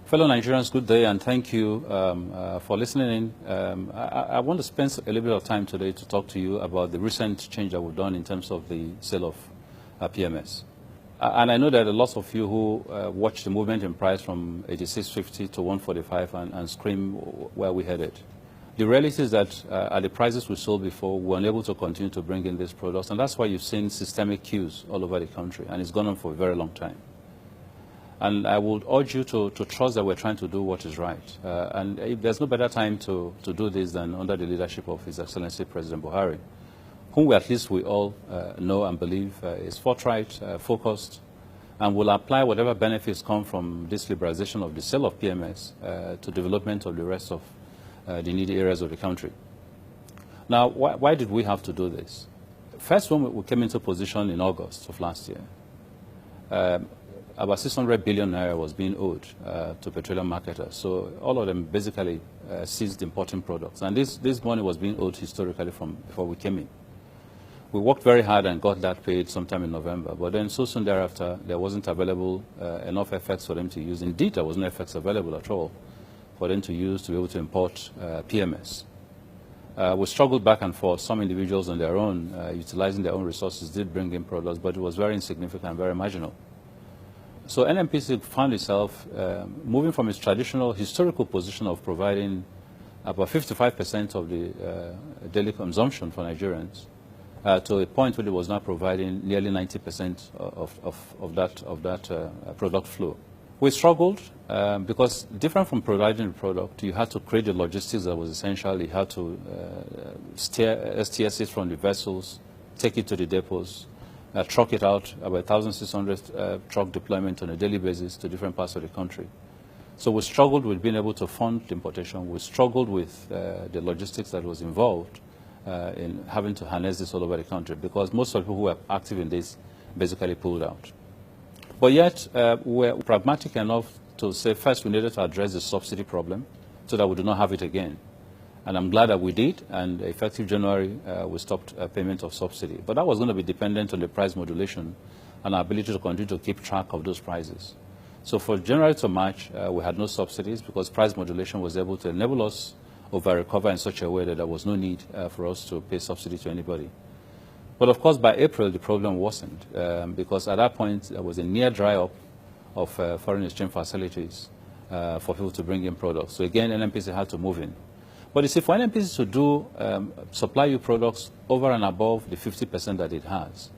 Fellow Nigerians, good day, and thank you for listening in. I want to spend a little bit of time today to talk to you about the recent change that we've done in terms of the sale of PMS. And I know that a lot of you who watched the movement in price from 86.50 to 145 and scream where we headed. The reality is that at the prices we sold before, we were unable to continue to bring in these products, and that's why you've seen systemic queues all over the country, and it's gone on for a very long time. And I would urge you to trust that we're trying to do what is right. And there's no better time to do this than under the leadership of His Excellency President Buhari, whom at least we all know and believe is forthright, focused, and will apply whatever benefits come from this liberalization of the sale of PMS to development of the rest of the needy areas of the country. Now, why did we have to do this? First, when we came into position in August of last year, about 600 billion naira was being owed to petroleum marketers. So all of them basically seized importing products. And this money was being owed historically from before we came in. We worked very hard and got that paid sometime in November. But then so soon thereafter, there wasn't available enough FX for them to use. Indeed, there was no FX available at all for them to use to be able to import PMS. We struggled back and forth. Some individuals on their own, utilizing their own resources, did bring in products, but it was very insignificant and very marginal. So NNPC found itself moving from its traditional historical position of providing about 55% of the daily consumption for Nigerians to a point where it was now providing nearly 90% of that product flow. We struggled because different from providing the product, you had to create the logistics that was essential. You had to steer STSs from the vessels, take it to the depots, truck it out, about 1,600 truck deployment on a daily basis to different parts of the country. So we struggled with being able to fund the importation. We struggled with the logistics that was involved in having to harness this all over the country because most of the people who were active in this basically pulled out. But yet, we were pragmatic enough to say first we needed to address the subsidy problem so that we do not have it again. And I'm glad that we did, and effective January, we stopped payment of subsidy. But that was going to be dependent on the price modulation and our ability to continue to keep track of those prices. So for January to March, we had no subsidies because price modulation was able to enable us over-recover in such a way that there was no need for us to pay subsidy to anybody. But of course, by April, the problem worsened because at that point, there was a near dry-up of foreign exchange facilities for people to bring in products. So again, NNPC had to move in. But you see, for NNPC to do supply you products over and above the 50% that it has,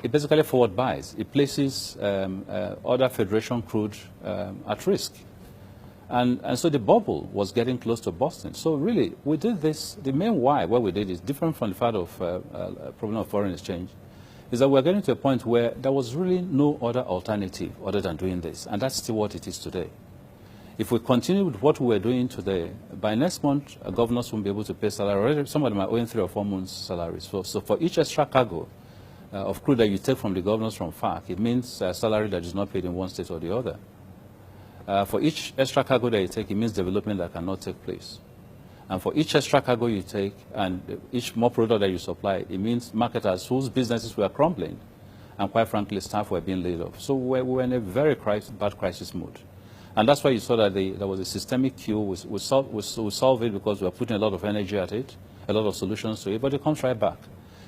it basically forward buys. It places other Federation crude at risk. And so the bubble was getting close to busting. So really, we did this. The main why we did is different from the fact of problem of foreign exchange, is that we're getting to a point where there was really no other alternative other than doing this. And that's still what it is today. If we continue with what we're doing today, by next month, governors won't be able to pay salary. Already, some of them are owing 3 or 4 months' salaries. So for each extra cargo of crude that you take from the governors from FARC, it means a salary that is not paid in one state or the other. For each extra cargo that you take, it means development that cannot take place. And for each extra cargo you take and each more product that you supply, it means marketers whose businesses were crumbling and quite frankly, staff were being laid off. So we were in a very bad crisis mode. And that's why you saw that there was a systemic queue. We solve it because we are putting a lot of energy at it, a lot of solutions to it, but it comes right back.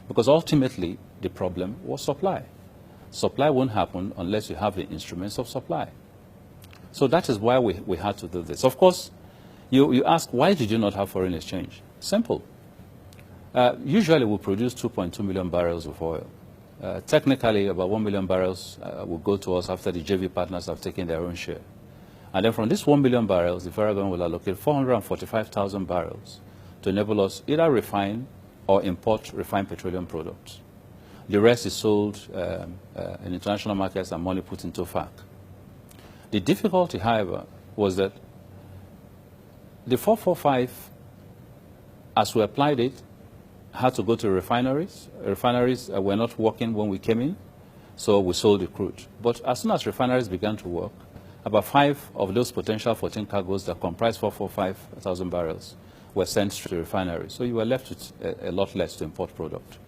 Because ultimately, the problem was supply. Supply won't happen unless you have the instruments of supply. So that is why we had to do this. Of course, you ask, why did you not have foreign exchange? Simple. Usually we produce 2.2 million barrels of oil. Technically, about 1 million barrels will go to us after the JV partners have taken their own share. And then from this 1 million barrels, the federal government will allocate 445,000 barrels to enable us either refine or import refined petroleum products. The rest is sold in international markets and money put into FARC. The difficulty, however, was that the 445, as we applied it, had to go to refineries. Refineries were not working when we came in, so we sold the crude. But as soon as refineries began to work, about 5 of those potential 14 cargoes that comprised 445,000 barrels were sent to the refinery. So you were left with a lot less to import product.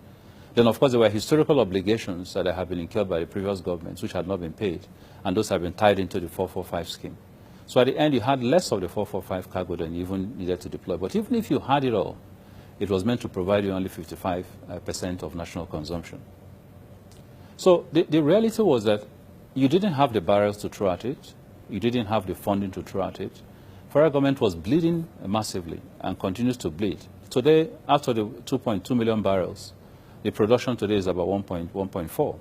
Then, of course, there were historical obligations that had been incurred by the previous governments, which had not been paid, and those have been tied into the 445 scheme. So at the end, you had less of the 445 cargo than you even needed to deploy. But even if you had it all, it was meant to provide you only 55% of national consumption. So the reality was that you didn't have the barrels to throw at it. You didn't have the funding to throw at it. Federal government was bleeding massively and continues to bleed. Today, after the 2.2 million barrels, the production today is about 1.4,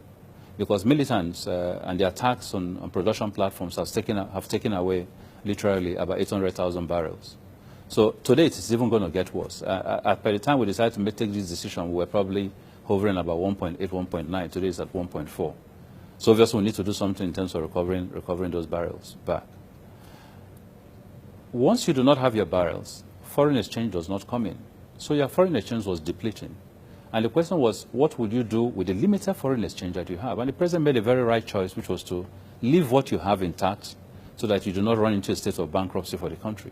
because militants and the attacks on production platforms have taken away literally about 800,000 barrels. So today it is even going to get worse. By the time we decided to take this decision, we were probably hovering about 1.8, 1.9. Today it's at 1.4. So obviously we need to do something in terms of recovering those barrels back. Once you do not have your barrels, foreign exchange does not come in. So your foreign exchange was depleting. And the question was, what would you do with the limited foreign exchange that you have? And the president made a very right choice, which was to leave what you have intact so that you do not run into a state of bankruptcy for the country.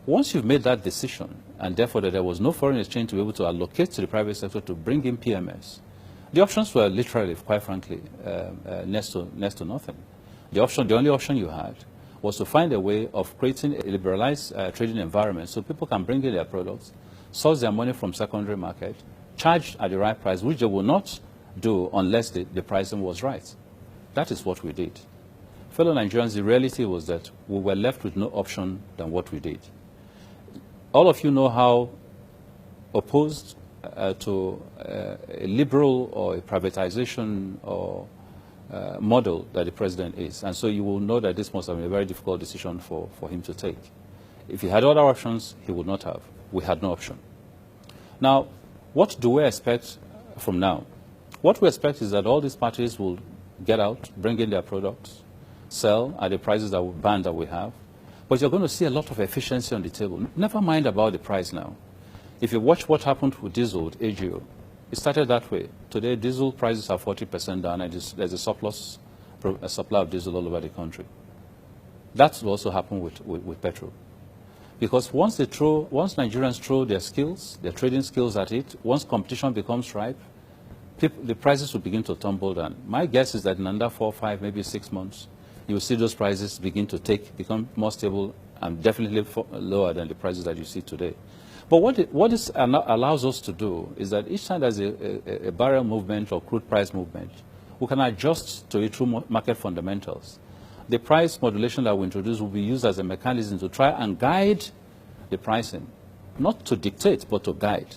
Once you've made that decision, and therefore that there was no foreign exchange to be able to allocate to the private sector to bring in PMS, the options were literally, quite frankly, next to nothing. The only option you had was to find a way of creating a liberalized trading environment so people can bring in their products, source their money from secondary market, charge at the right price, which they will not do unless the pricing was right. That is what we did. Fellow Nigerians, the reality was that we were left with no option than what we did. All of you know how opposed to a liberal or a privatization or model that the president is. And so you will know that this must have been a very difficult decision for him to take. If he had other options, he would not have. We had no option. Now, what do we expect from now? What we expect is that all these parties will get out, bring in their products, sell at the prices that we have. But you're going to see a lot of efficiency on the table. Never mind about the price now. If you watch what happened with diesel, with AGO, it started that way. Today, diesel prices are 40% down, and there's a supply of diesel all over the country. That will also happen with petrol. Because once Nigerians throw their skills, their trading skills at it, once competition becomes ripe, the prices will begin to tumble down. My guess is that in under 4, 5, maybe 6 months, you will see those prices begin to become more stable and definitely lower than the prices that you see today. But what this allows us to do is that each time there's a barrel movement or crude price movement, we can adjust to it through market fundamentals. The price modulation that we introduce will be used as a mechanism to try and guide the pricing, not to dictate, but to guide.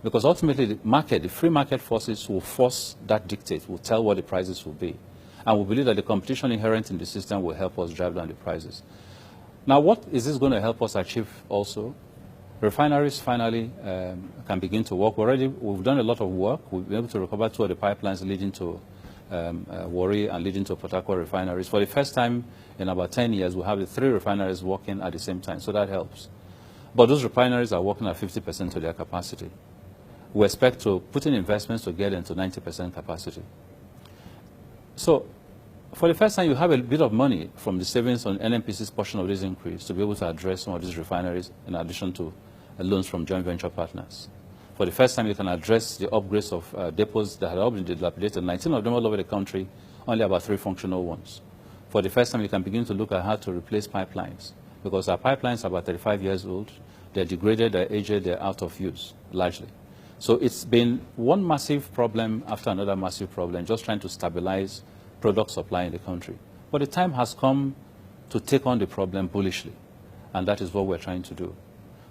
Because ultimately the free market forces will force that dictate, will tell what the prices will be. And we believe that the competition inherent in the system will help us drive down the prices. Now, what is this going to help us achieve also? Refineries finally can begin to work. We've done a lot of work. We've been able to recover 2 of the pipelines leading to Warri and leading to Port Harcourt refineries. For the first time in about 10 years, we have the 3 refineries working at the same time, so that helps. But those refineries are working at 50% of their capacity. We expect to put in investments to get into 90% capacity. So, for the first time, you have a bit of money from the savings on NNPC's portion of this increase to be able to address some of these refineries in addition to loans from joint venture partners. For the first time, you can address the upgrades of depots that had all been dilapidated, 19 of them all over the country, only about 3 functional ones. For the first time, you can begin to look at how to replace pipelines, because our pipelines are about 35 years old. They're degraded, they're aged, they're out of use, largely. So it's been one massive problem after another massive problem, just trying to stabilize product supply in the country. But the time has come to take on the problem bullishly, and that is what we're trying to do.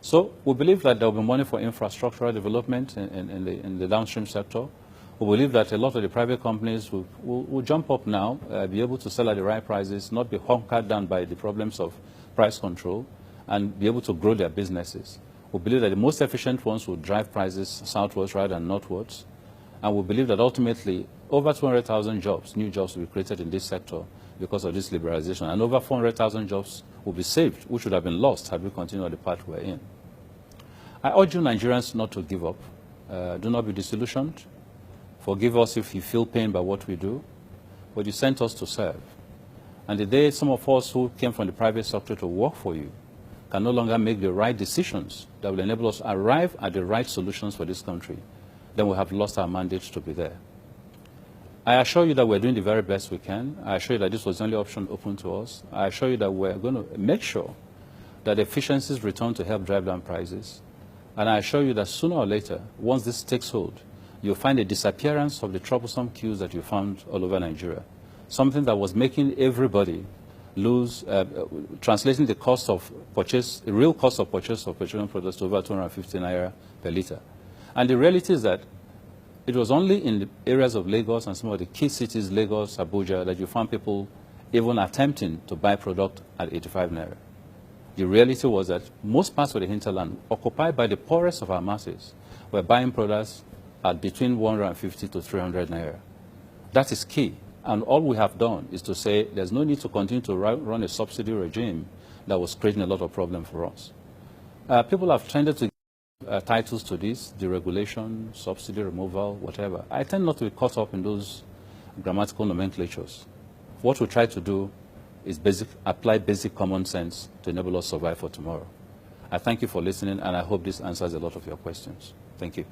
So we believe that there will be money for infrastructural development in the downstream sector. We believe that a lot of the private companies will jump up now, be able to sell at the right prices, not be hunkered down by the problems of price control, and be able to grow their businesses. We believe that the most efficient ones will drive prices southwards rather than northwards. And we believe that ultimately over 200,000 jobs, new jobs, will be created in this sector because of this liberalization. And over 400,000 jobs will be saved, which would have been lost had we continued on the path we're in. I urge you Nigerians not to give up. Do not be disillusioned. Forgive us if you feel pain by what we do. But you sent us to serve. And the day some of us who came from the private sector to work for you can no longer make the right decisions that will enable us to arrive at the right solutions for this country, then we have lost our mandate to be there. I assure you that we're doing the very best we can. I assure you that this was the only option open to us. I assure you that we're going to make sure that efficiencies return to help drive down prices. And I assure you that sooner or later, once this takes hold, you'll find a disappearance of the troublesome queues that you found all over Nigeria, something that was making everybody lose, translating the cost of purchase, the real cost of purchase of petroleum products to over 250 naira per litre. And the reality is that it was only in the areas of Lagos and some of the key cities, Lagos, Abuja, that you found people even attempting to buy product at 85 naira. The reality was that most parts of the hinterland, occupied by the poorest of our masses, were buying products at between 150 to 300 naira. That is key. And all we have done is to say there's no need to continue to run a subsidy regime that was creating a lot of problems for us. People have tended to give titles to this, deregulation, subsidy removal, whatever. I tend not to be caught up in those grammatical nomenclatures. What we try to do is apply basic common sense to enable us to survive for tomorrow. I thank you for listening, and I hope this answers a lot of your questions. Thank you.